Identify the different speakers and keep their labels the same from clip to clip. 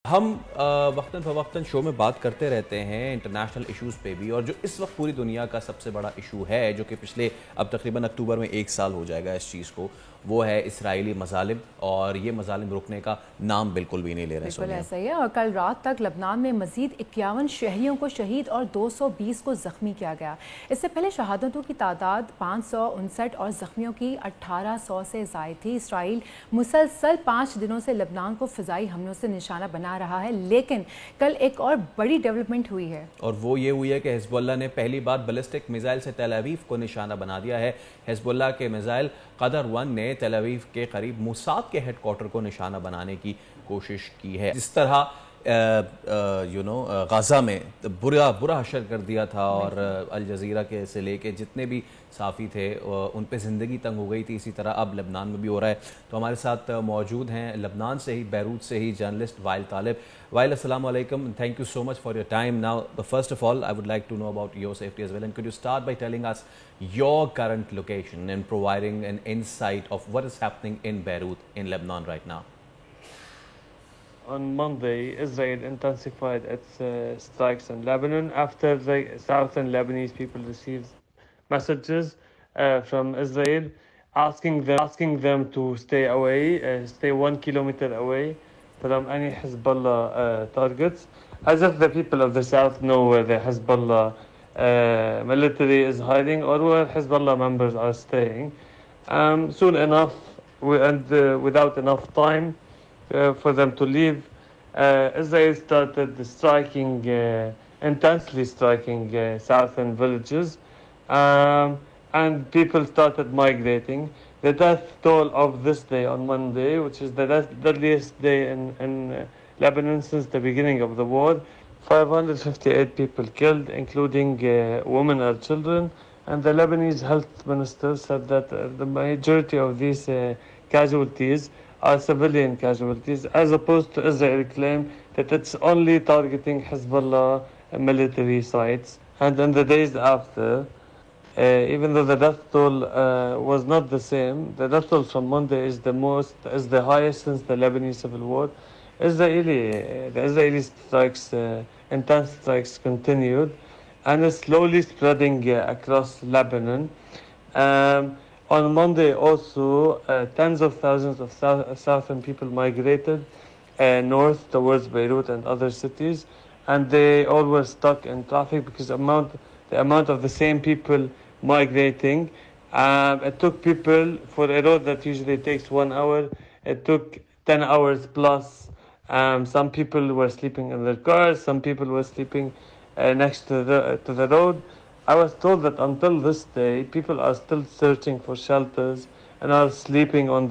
Speaker 1: हम वक्तन फ़वक्तन शो में बात करते रहते हैं इंटरनेशनल इश्यूज़ पे भी, और जो इस वक्त पूरी दुनिया का सबसे बड़ा इशू है, जो कि पिछले अब तकरीबन अक्टूबर में 1 साल हो जाएगा इस चीज़ को, वो है इसराइली मज़ालिम। और ये मज़ालिम रुकने का नाम बिल्कुल भी नहीं ले रहे।
Speaker 2: बिल्कुल
Speaker 1: सोनिया,
Speaker 2: ऐसा ही है। और कल रात तक लबनान में मजीद 51 शहरियों को शहीद और 220 को जख्मी किया गया। इससे पहले शहादतों की तादाद 559 और जख्मियों की 1800 से ज़ायद थी। इसराइल मुसलसल 5 दिनों से लबनान को फ़िज़ाई हमलों से निशाना बना रहा है, लेकिन कल एक और बड़ी डेवलपमेंट हुई है,
Speaker 1: और वो ये हुई है कि हिजबुल्लाह ने पहली बार बैलिस्टिक मिसाइल से तेल अवीव को निशाना बना दिया है। हिजबुल्लाह के मिसाइल कदर-1 ने तेल अवीव के करीब मोसाद के हेडक्वार्टर को निशाना बनाने की कोशिश की है। जिस तरह गाज़ा में बुरा बुरा हशर कर दिया था, और अल जज़ीरा के से लेके जितने भी साफ़ी थे उन पे ज़िंदगी तंग हो गई थी, इसी तरह अब लबनान में भी हो रहा है। तो हमारे साथ मौजूद हैं लबनान से ही, बैरूत से ही, जर्नलिस्ट वाइल तालिब। वाइल, अस्सलाम वालेकुम, thank you so much for your time. Now first of all I would like to know about your safety as well, and could you start by telling us your current location and providing an insight of what is happening in Beirut in Lebanon right now.
Speaker 3: On Monday, Israel intensified its strikes in Lebanon after the southern Lebanese people received messages from Israel asking them to stay away, stay 1 kilometer away from any Hezbollah targets, as if the people of the south know where the Hezbollah military is hiding or where Hezbollah members are staying. Soon enough, without enough time for them to leave, Israel started intensely striking southern villages, and people started migrating. The death toll of this day on Monday, which is the deadliest day in Lebanon since the beginning of the war, 558 people killed, including women and children. And the Lebanese health minister said that the majority of these casualties are civilian casualties, as opposed to Israel claim that it's only targeting Hezbollah military sites. And in the days after, even though the death toll was not the same, the death toll from Monday is the highest since the Lebanese civil war. The Israeli strikes, intense strikes, continued, and is slowly spreading across Lebanon. On Monday, also, tens of thousands of southern people migrated north towards Beirut and other cities, and they all were stuck in traffic because the amount of the same people migrating. It took people, for a road that usually takes 1 hour, it took 10 hours plus. Some people were sleeping in their cars, some people were sleeping next to the road. I was told that until this day, people are still searching for shelters and are sleeping on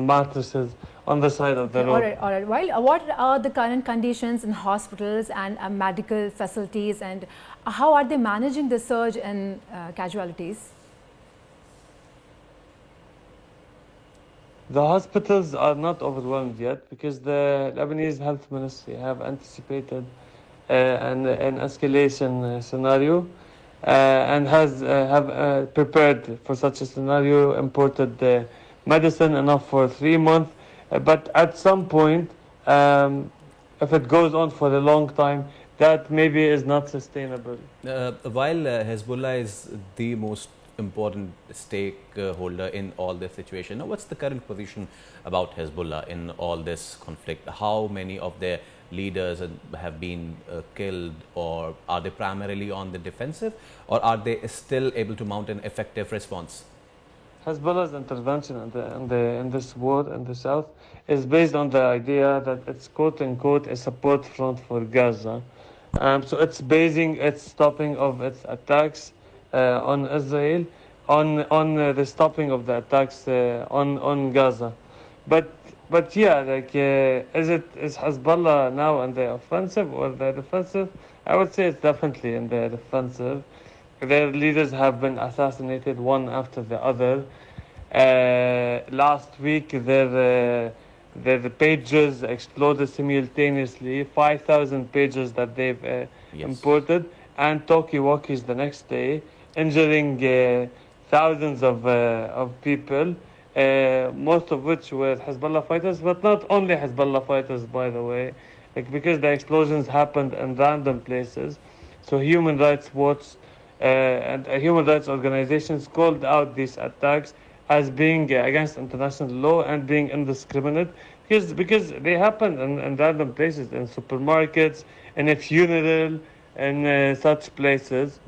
Speaker 3: mattresses on the side of the
Speaker 2: okay, all
Speaker 3: road.
Speaker 2: right, all right. Well, what are the current conditions in hospitals and medical facilities, and how are they managing the surge in casualties?
Speaker 3: The hospitals are not overwhelmed yet because the Lebanese health ministry have anticipated an escalation scenario and have prepared for such a scenario, imported medicine enough for 3 months. But at some point, if it goes on for a long time, that maybe is not sustainable.
Speaker 1: While Hezbollah is the most important stakeholder in all this situation, now what's the current position about Hezbollah in all this conflict? How many of their leaders have been killed, or are they primarily on the defensive, or are they still able to mount an effective response?
Speaker 3: Hezbollah's intervention in this war in the south is based on the idea that it's quote unquote a support front for Gaza. So it's basing its stopping of its attacks on Israel on the stopping of the attacks on Gaza. But yeah, like is Hezbollah now in the offensive or the defensive? I would say it's definitely in the defensive. Their leaders have been assassinated one after the other. Last week, their pages exploded simultaneously. 5,000 pages that they've
Speaker 1: Yes.
Speaker 3: imported, and talkie-walkies the next day, injuring thousands of people. Most of which were Hezbollah fighters, but not only Hezbollah fighters, by the way. like because the explosions happened in random places. So Human Rights Watch and human rights organizations called out these attacks as being against international law and being indiscriminate because they happen in random places, in supermarkets, in a funeral, in such places.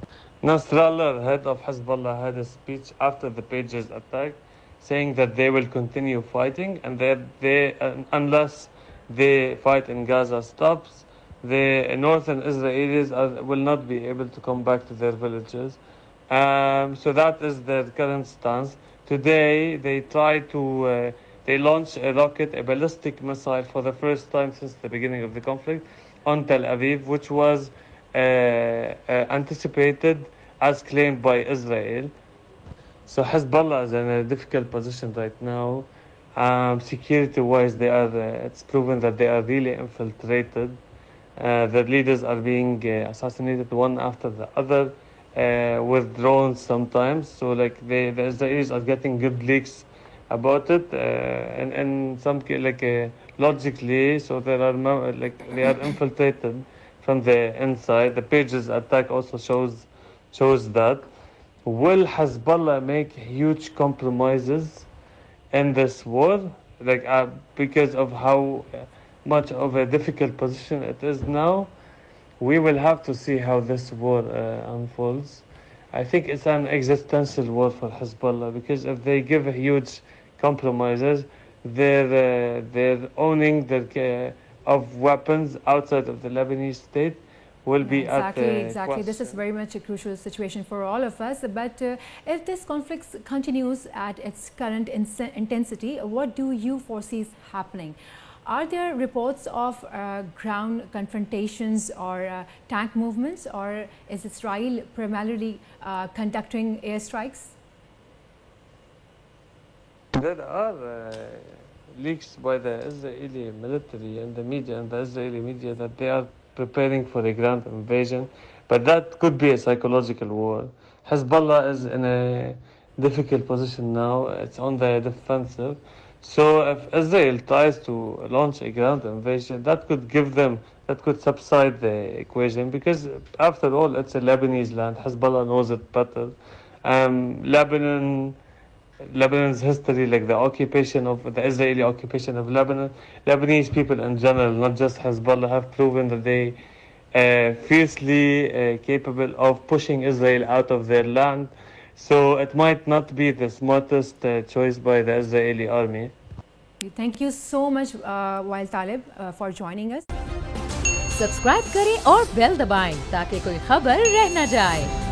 Speaker 3: Nasrallah, head of Hezbollah, had a speech after the Pages attack saying that they will continue fighting and that unless the fight in Gaza stops, the northern Israelis will not be able to come back to their villages. So that is their current stance. Today, they launched a rocket, a ballistic missile, for the first time since the beginning of the conflict on Tel Aviv, which was anticipated as claimed by Israel. So Hezbollah is in a difficult position right now. Security-wise, it's proven that they are really infiltrated. The leaders are being assassinated one after the other with drones sometimes. So like the Israelis are getting good leaks about it, and some logically. So there are they are infiltrated from the inside. The Pages attack also shows that. Will Hezbollah make huge compromises in this war, because of how much of a difficult position it is now? We will have to see how this war unfolds. I think it's an existential war for Hezbollah, because if they give huge compromises, their owning of weapons outside of the Lebanese state will be
Speaker 2: exactly.
Speaker 3: Question.
Speaker 2: This is very much a crucial situation for all of us. But if this conflict continues at its current intensity, what do you foresee happening? Are there reports of ground confrontations or tank movements, or is Israel primarily conducting airstrikes?
Speaker 3: There are leaks by the Israeli military and the media and the Israeli media that they are preparing for a ground invasion, but that could be a psychological war. Hezbollah is in a difficult position now. It's on the defensive. So if Israel tries to launch a ground invasion, that could subside the equation, because after all, it's a Lebanese land. Hezbollah knows it better. Lebanon's history, like the Israeli occupation of Lebanon, Lebanese people in general, not just Hezbollah, have proven that they fiercely capable of pushing Israel out of their land. So it might not be the smartest choice by the Israeli army.
Speaker 2: Thank you so much, Wael Talib, for joining us.
Speaker 4: Subscribe करें और bell दबाएं ताकि कोई खबर रह न जाए।